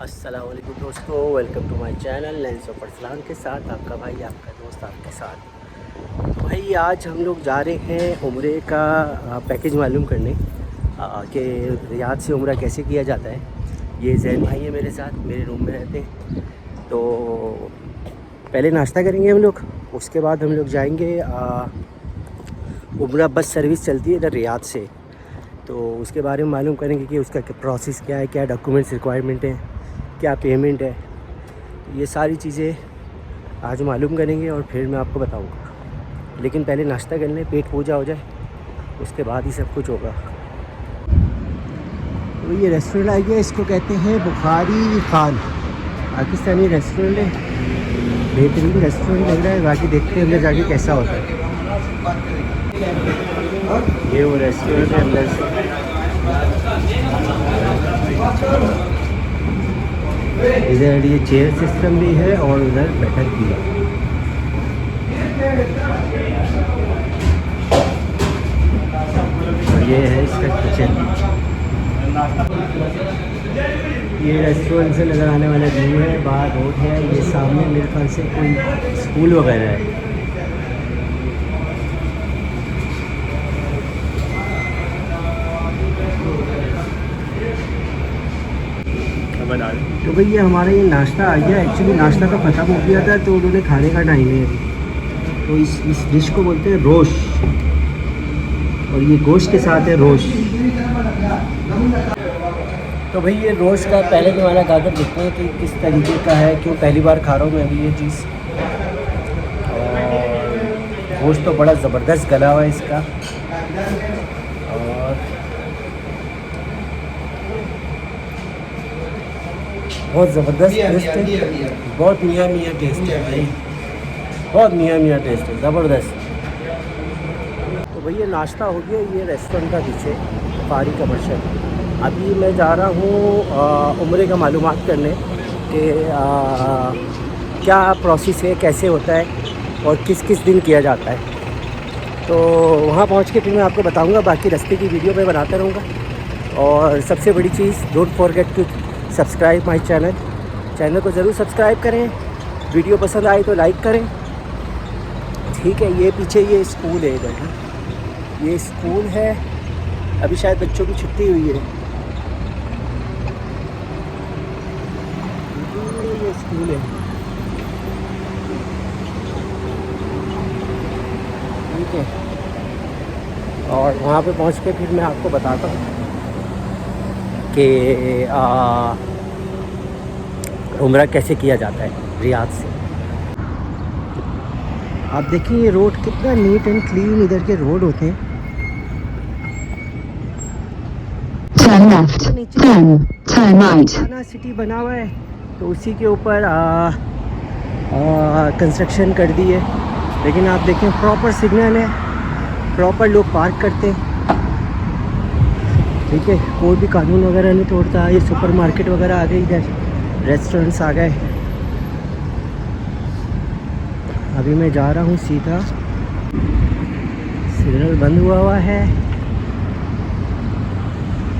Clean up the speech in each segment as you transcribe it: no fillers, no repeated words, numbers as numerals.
अस्सलाम वालेकुम दोस्तों, welcome to my channel lens of Arsalan के साथ आपका भाई, आपका दोस्त आपके साथ। तो भाई आज हम लोग जा रहे हैं उम्रे का पैकेज मालूम करने कि रियाद से उम्रा कैसे किया जाता है। ये जैन भाई है मेरे साथ, मेरे रूम में रहते हैं। तो पहले नाश्ता करेंगे हम लोग, उसके बाद हम लोग जाएंगे उम्रा बस सर्विस चलती है इधर रियाद से, तो उसके बारे में मालूम करेंगे कि उसका प्रोसेस क्या है, क्या डॉक्यूमेंट्स रिक्वायरमेंट है, क्या पेमेंट है। ये सारी चीज़ें आज मालूम करेंगे और फिर मैं आपको बताऊंगा। लेकिन पहले नाश्ता कर लें, पेट पूजा हो जाए, उसके बाद ही सब कुछ होगा। तो ये रेस्टोरेंट आ गया, इसको कहते हैं बुखारी खान, पाकिस्तानी रेस्टोरेंट है। बेहतरीन रेस्टोरेंट लग रहा है, बाकी देखते हैं अंदर जाके कैसा होता है। ये वो रेस्टोरेंट है अंदर से। इधर ये चेयर सिस्टम भी है और उधर बैठक भी है। और ये है इसका किचन। ये रेस्टोरेंट से नज़र आने वाला व्यू है, बाहर रोड है, ये सामने मेरे ख्याल से कोई स्कूल वगैरह है। तो भाई ये हमारा ये नाश्ता आ गया। एक्चुअली नाश्ता तो ख़त्म हो गया था, तो उन्होंने खाने का टाइम है अभी। तो इस डिश को बोलते हैं रोश, और ये गोश्त के साथ है रोश। तो भाई ये रोश का पहले तो वाला गाजर देखते हैं कि किस तरीके का है, क्यों पहली बार खा रहा हूँ मैं अभी ये चीज़। और गोश्त तो बड़ा ज़बरदस्त गला हुआ है इसका, और बहुत ज़बरदस्त टेस्ट है, बहुत मियाँ मियाँ टेस्ट है भाई, बहुत मियाँ मियाँ टेस्ट है, ज़बरदस्त। तो भैया नाश्ता हो गया, ये रेस्टोरेंट का पीछे बुखारी कमर्शियल। अभी मैं जा रहा हूँ उम्रे का मालूमात करने कि क्या प्रोसेस है, कैसे होता है और किस किस दिन किया जाता है। तो वहाँ पहुँच के फिर मैं आपको बताऊँगा, बाकी रास्ते की वीडियो मैं बनाता रहूँगा। और सबसे बड़ी चीज़, don't forget to subscribe my channel को ज़रूर सब्सक्राइब करें। वीडियो पसंद आए तो लाइक करें, ठीक है। ये पीछे ये स्कूल है, इधर ये स्कूल है, अभी शायद बच्चों की छुट्टी हुई है। ये स्कूल है, ठीक है। और वहाँ पे पहुँच के फिर मैं आपको बताता हूँ कि उम्रा कैसे किया जाता है रियाद से। आप देखिए ये रोड कितना नीट एंड क्लीन इधर के रोड होते हैं। सिटी बना हुआ है, तो उसी के ऊपर कंस्ट्रक्शन कर दी है। लेकिन आप देखें प्रॉपर सिग्नल है, प्रॉपर लोग पार्क करते हैं, ठीक है। कोई भी कानून वगैरह नहीं तोड़ता। ये सुपरमार्केट वगैरह आ गई, इधर रेस्टोरेंट्स आ गए। अभी मैं जा रहा हूँ सीधा, सिग्नल बंद हुआ है।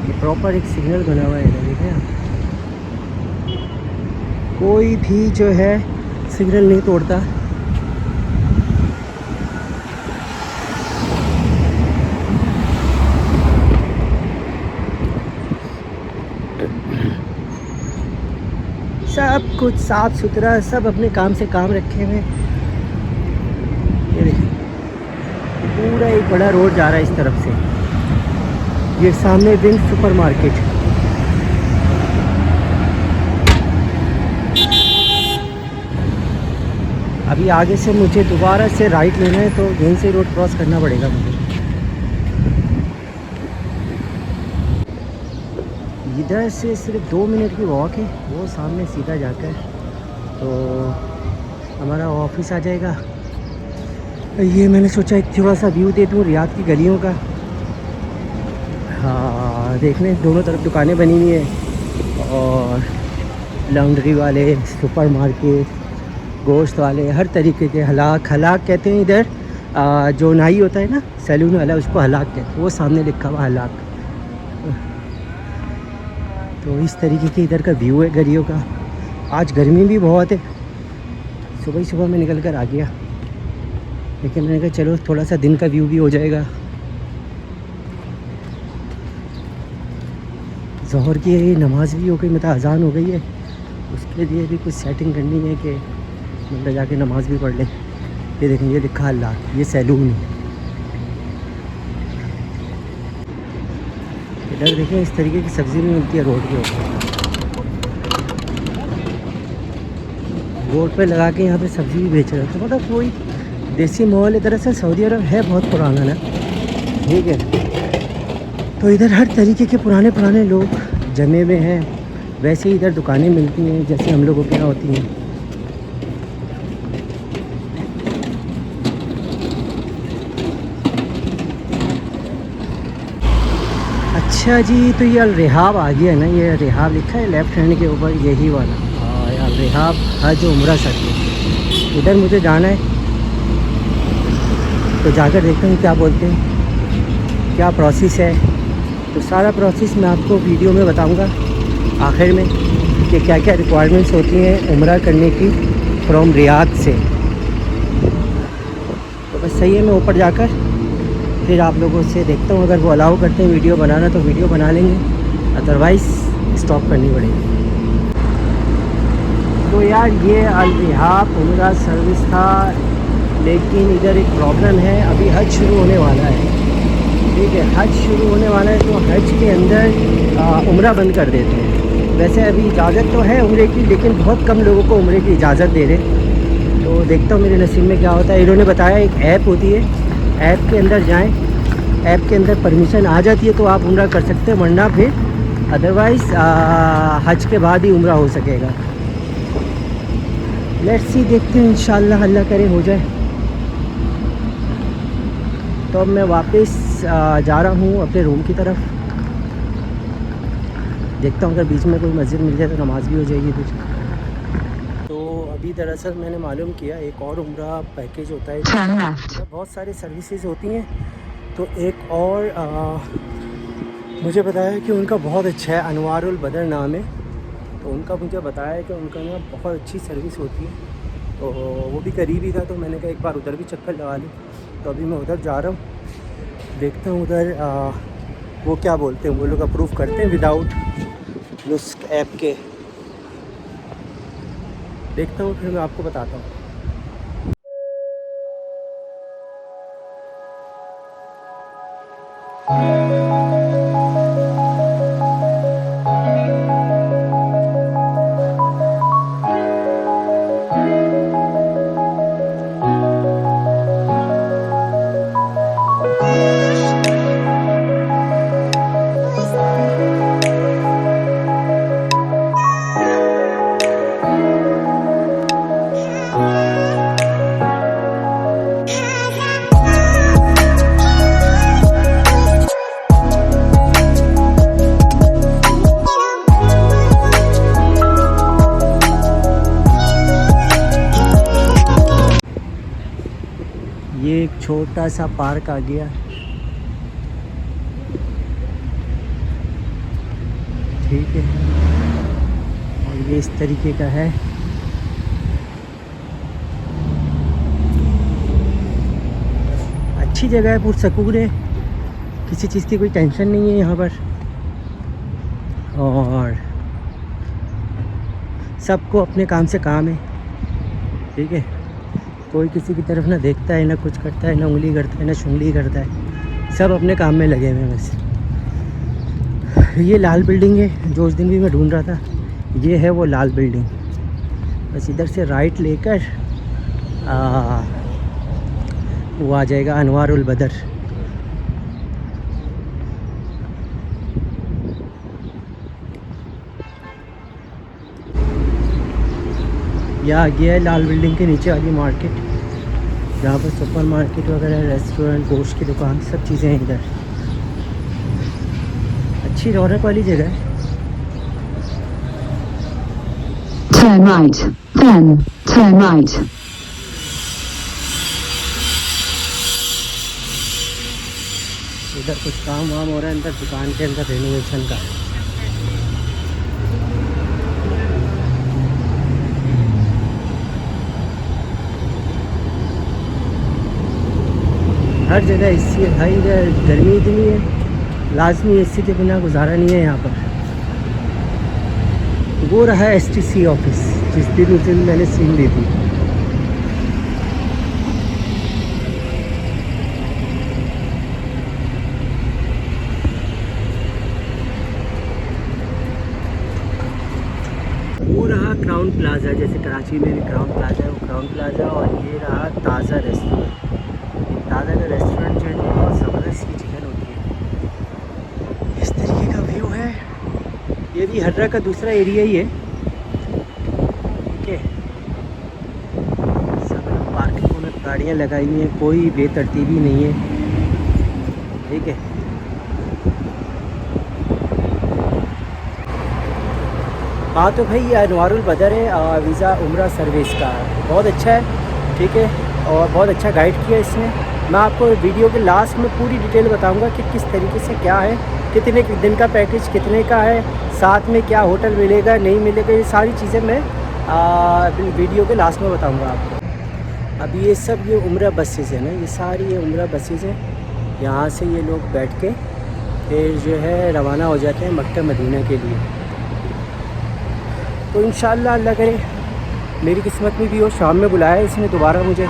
ये प्रॉपर एक सिग्नल बना हुआ है, देखिए कोई भी जो है सिग्नल नहीं तोड़ता। सब कुछ साफ सुथरा, सब अपने काम से काम रखे हुए। ये देखिए पूरा एक बड़ा रोड जा रहा है इस तरफ से। ये सामने विंग सुपरमार्केट। अभी आगे से मुझे दोबारा से राइट लेना है, तो यहीं से रोड क्रॉस करना पड़ेगा मुझे। इधर से सिर्फ 2 मिनट की वॉक है, वो सामने सीधा जाकर तो हमारा ऑफिस आ जाएगा। ये मैंने सोचा एक थोड़ा सा व्यू दे दूँ रियाद की गलियों का। हाँ देखने दोनों तरफ दुकानें बनी हुई हैं, और लॉन्ड्री वाले, सुपरमार्केट, गोश्त वाले, हर तरीके के। हलाक कहते हैं इधर, जो नाई होता है ना सैलून वाला, उसको हलाक कहते हैं। वो सामने लिखा हुआ हलाक। तो इस तरीके के इधर का व्यू है गरियों का। आज गर्मी भी बहुत है, सुबह ही सुबह में निकल कर आ गया, लेकिन मैंने कहा चलो थोड़ा सा दिन का व्यू भी हो जाएगा। ज़ोहर की नमाज़ भी हो गई, मतलब अज़ान हो गई है, उसके लिए भी कुछ सेटिंग करनी है कि मतलब जाके नमाज़ भी पढ़ ले। ये देखें, ये लिखा अल्लाह, ये सैलून है। इधर देखें इस तरीके की सब्ज़ी भी मिलती है रोड के ऊपर। रोड पे लगा के यहाँ पे सब्ज़ी भी बेच रहे हैं, तो मतलब कोई देसी माहौल है। दरअसल सऊदी अरब है बहुत पुराना ना, ठीक है, तो इधर हर तरीके के पुराने पुराने लोग जमे हुए हैं। वैसे ही इधर दुकानें मिलती हैं जैसे हम लोगों के यहाँ होती हैं। अच्छा जी, तो ये अल रिहाब आ गया है ना, ये रिहाब लिखा है लेफ्ट हैंड के ऊपर, यही वाला। हाँ यार, रिहाब हज उम्रा सर्किट, इधर मुझे जाना है, तो जाकर देखते हैं क्या बोलते हैं, क्या प्रोसेस है। तो सारा प्रोसेस मैं आपको वीडियो में बताऊंगा आखिर में कि क्या क्या रिक्वायरमेंट्स होती हैं उम्रा करने की फ्रॉम रियाद से। तो बस सही है, मैं ऊपर जाकर फिर आप लोगों से देखता हूँ, अगर वो अलाउ करते हैं वीडियो बनाना तो वीडियो बना लेंगे, अदरवाइज़ स्टॉप करनी पड़ेगी। तो यार ये अल रिहाब उम्रा सर्विस था, लेकिन इधर एक प्रॉब्लम है, अभी हज शुरू होने वाला है, ठीक है, हज शुरू होने वाला है, तो हज के अंदर उम्रा बंद कर देते हैं। वैसे अभी इजाज़त तो है उम्रे की, लेकिन बहुत कम लोगों को उम्रे की इजाज़त दे रहे। तो देखता हूँ मेरे नसीब में क्या होता है। इन्होंने बताया एक ऐप होती है, ऐप के अंदर जाएं, ऐप के अंदर परमिशन आ जाती है तो आप उम्रा कर सकते हैं, वरना फिर अदरवाइज़ हज के बाद ही उम्रा हो सकेगा। लेट्स सी, देखते हैं, इंशाल्लाह अल्लाह करे हो जाए। तो अब मैं वापस जा रहा हूँ अपने रूम की तरफ, देखता हूँ अगर बीच में कोई मस्जिद मिल जाए तो नमाज़ भी हो जाएगी फिर। तो अभी दरअसल मैंने मालूम किया एक और उम्रा पैकेज होता है, बहुत सारी सर्विसेज होती हैं, तो एक और मुझे बताया कि उनका बहुत अच्छा है, अनवारुल बदर नाम है, तो उनका मुझे बताया कि उनका ना बहुत अच्छी सर्विस होती है, तो वो भी करीब ही था, तो मैंने कहा एक बार उधर भी चक्कर लगा लूँ। तो अभी मैं उधर जा रहा हूँ, देखता हूँ उधर वो क्या बोलते हैं, वो लोग अप्रूव करते हैं विदाउट नुस्ख ऐप के। देखता हूँ फिर मैं आपको बताता हूँ। ये एक छोटा सा पार्क आ गया, ठीक है, और ये इस तरीके का है। अच्छी जगह है, पुरसकून है, किसी चीज़ की कोई टेंशन नहीं है यहाँ पर, और सबको अपने काम से काम है, ठीक है, कोई किसी की तरफ ना देखता है, ना कुछ करता है, ना उंगली करता है, ना शुंगली करता है, सब अपने काम में लगे हुए हैं बस। ये लाल बिल्डिंग है जो उस दिन भी मैं ढूंढ रहा था, ये है वो लाल बिल्डिंग। बस इधर से राइट लेकर वो आ जाएगा अनवारुल बदर। यह आ गया है लाल बिल्डिंग के नीचे वाली मार्केट, जहाँ पर सुपर मार्केट वगैरह, रेस्टोरेंट, गोश्त की दुकान, सब चीज़ें हैं इधर। अच्छी रौनक वाली जगह है। Turn right, then turn right. इधर कुछ काम वाम हो रहा है अंदर दुकान के अंदर, रेनोवेशन का। हर जगह एसी है भाई। इधर गर्मी इतनी है, लाजमी एसी के बिना गुजारा नहीं है यहाँ पर। वो रहा STC ऑफिस जिस दिन उस दिन मैंने सीन ली थी। वो रहा क्राउन प्लाजा, जैसे कराची में भी क्राउन प्लाजा है, वो क्राउन प्लाजा। और ये रहा ताज़ा रेस्टोरेंट। ताज़ा का रेस्टोरेंट जो है बहुत ज़बरदस्त की चिकन होती है। इस तरीके का व्यू है। ये भी हर्रा का दूसरा एरिया ही है, ठीक है। सब पार्किंग में गाड़ियाँ लगाई हुई हैं, कोई बेतरतीबी नहीं है, ठीक है। हाँ तो भाई ये अनवारुल बदर है, वीज़ा उम्रा सर्विस का, बहुत अच्छा है, ठीक है। और बहुत अच्छा गाइड किया इसने। मैं आपको वीडियो के लास्ट में पूरी डिटेल बताऊंगा कि किस तरीके से क्या है, कितने दिन का पैकेज कितने का है, साथ में क्या होटल मिलेगा नहीं मिलेगा, ये सारी चीज़ें मैं वीडियो के लास्ट में बताऊंगा आपको। अभी ये सब ये उम्रा बसेस है ना, ये सारी ये उम्रा बसेस हैं। यहाँ से ये लोग बैठ के फिर जो है रवाना हो जाते हैं मक्का मदीना के लिए। तो इंशाअल्लाह अल्लाह करे मेरी किस्मत में भी हो। शाम में बुलाया है इसने दोबारा मुझे,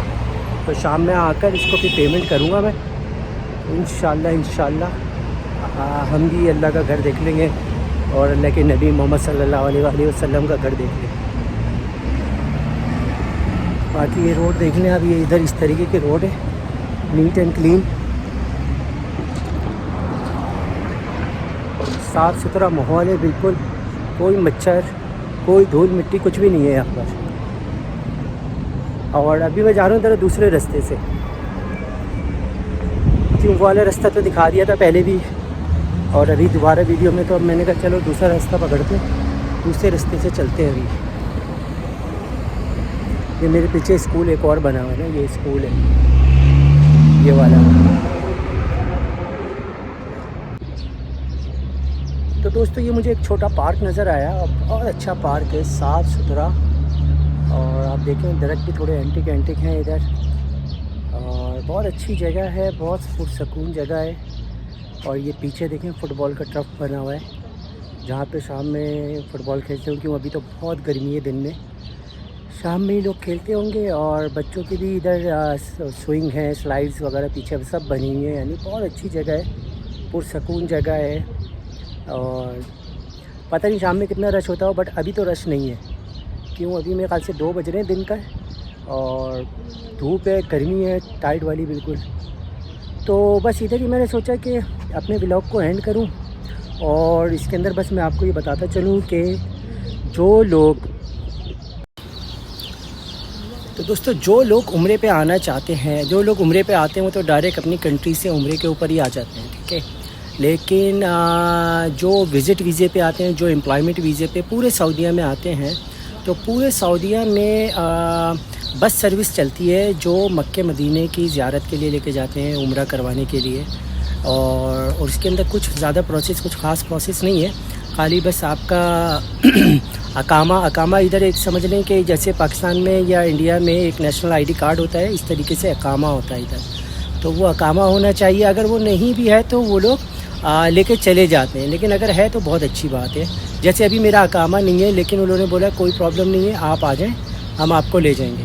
तो शाम में आकर इसको फिर पेमेंट करूँगा मैं। तो इंशाअल्लाह हम भी अल्लाह का घर देख लेंगे और अल्लाह के नबी मोहम्मद सल्लल्लाहु अलैहि वसल्लम का घर देख लेंगे। बाकी ये रोड देख लें, अब ये इधर इस तरीके की रोड है, नीट एंड क्लीन, साफ़ सुथरा माहौल है बिल्कुल, कोई मच्छर कोई धूल मिट्टी कुछ भी नहीं है यहाँ पर। और अभी मैं जा रहा हूँ जरा दूसरे रास्ते से, क्यों वाला रास्ता तो दिखा दिया था पहले भी, और अभी दोबारा वीडियो में, तो अब मैंने कहा चलो दूसरा रास्ता पकड़ते हैं, दूसरे रास्ते से चलते हैं। अभी ये मेरे पीछे स्कूल एक और बना हुआ है ना, ये स्कूल है ये वाला। तो दोस्तों ये मुझे एक छोटा पार्क नज़र आया, बहुत अच्छा पार्क है, साफ़ सुथरा। और आप देखें दरख्त भी थोड़े एंटिक हैं इधर, और बहुत अच्छी जगह है, बहुत पुरसकून जगह है। और ये पीछे देखें फुटबॉल का टर्फ बना हुआ है, जहाँ पे शाम में फ़ुटबॉल खेलते होंगे, क्यों अभी तो बहुत गर्मी है, दिन में शाम में ही लोग खेलते होंगे। और बच्चों की भी इधर स्विंग है, स्लाइड्स वगैरह पीछे सब बनी हुई है, यानी बहुत अच्छी जगह है, पुरसकून जगह है। और पता नहीं शाम में कितना रश होता हो, बट अभी तो रश नहीं है, क्यों अभी मेरे ख्याल से 2 बज रहे हैं दिन का, और धूप है, गर्मी है टाइट वाली बिल्कुल। तो बस इधर ही मैंने सोचा कि अपने व्लॉग को एंड करूं, और इसके अंदर बस मैं आपको ये बताता चलूं कि जो लोग जो लोग उम्रे पे आना चाहते हैं, जो लोग उम्रे पे आते हैं वो तो डायरेक्ट अपनी कंट्री से उम्रे के ऊपर ही आ जाते हैं, ठीक है। लेकिन जो विज़िट वीज़े पे आते हैं, जो एम्प्लॉयमेंट वीज़े पे पूरे सऊदीया में आते हैं, तो पूरे सऊदीया में बस सर्विस चलती है जो मक्के मदीने की ज़ियारत के लिए लेके जाते हैं, उम्रा करवाने के लिए। और उसके अंदर कुछ ज़्यादा प्रोसेस, कुछ ख़ास प्रोसेस नहीं है, खाली बस आपका अकामा इधर एक समझ लें कि जैसे पाकिस्तान में या इंडिया में एक नेशनल आईडी कार्ड होता है, इस तरीके से अकामा होता है इधर। तो वो अकामा होना चाहिए, अगर वो नहीं भी है तो वो लोग लेके चले जाते हैं, लेकिन अगर है तो बहुत अच्छी बात है। जैसे अभी मेरा अकामा नहीं है, लेकिन उन्होंने बोला कोई प्रॉब्लम नहीं है, आप आ जाएं, हम आपको ले जाएंगे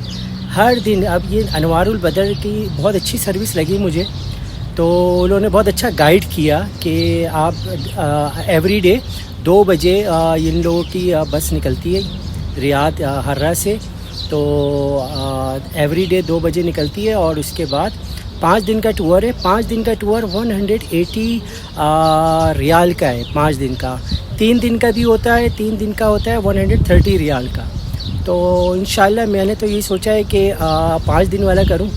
हर दिन। अब ये अनवारुल बदर की बहुत अच्छी सर्विस लगी मुझे, तो उन्होंने बहुत अच्छा गाइड किया कि आप एवरी डे 2 बजे इन लोगों की बस निकलती है रियाद हर्रा से, तो एवरी डे 2 बजे निकलती है। और उसके बाद 5 दिन का टूर है, 5 दिन का टूर 180 रियाल का है 5 दिन का। 3 दिन का भी होता है, 3 दिन का होता है 130 रियाल का। तो इंशाल्लाह मैंने तो यही सोचा है कि 5 दिन वाला करूं,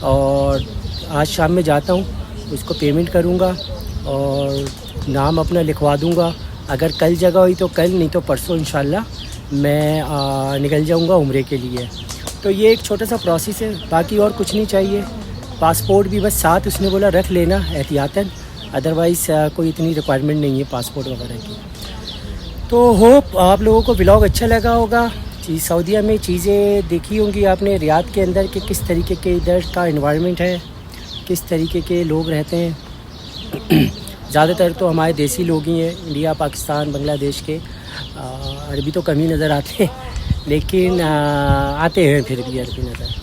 और आज शाम में जाता हूं, उसको पेमेंट करूंगा और नाम अपना लिखवा दूंगा। अगर कल जगह हुई तो कल, नहीं तो परसों इंशाल्लाह मैं निकल जाऊंगा उम्रे के लिए। तो ये एक छोटा सा प्रोसेस है, बाकी और कुछ नहीं चाहिए। पासपोर्ट भी बस साथ उसने बोला रख लेना एहतियातन, अदरवाइज़ कोई इतनी रिक्वायरमेंट नहीं है पासपोर्ट वगैरह की। तो होप आप लोगों को व्लॉग अच्छा लगा होगा। सऊदीया में चीज़ें देखी होंगी आपने रियाद के अंदर कि किस तरीके के इधर का एनवायरनमेंट है, किस तरीके के लोग रहते हैं। ज़्यादातर तो हमारे देसी लोग ही हैं, इंडिया, पाकिस्तान, बांग्लादेश के। अरबी तो कम ही नज़र आते हैं, लेकिन आते हैं फिर भी अरबी नज़र।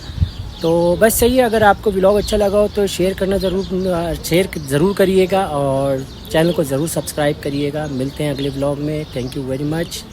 तो बस सही है, अगर आपको व्लॉग अच्छा लगा हो तो शेयर ज़रूर करिएगा और चैनल को ज़रूर सब्सक्राइब करिएगा। मिलते हैं अगले व्लॉग में। Thank you very much.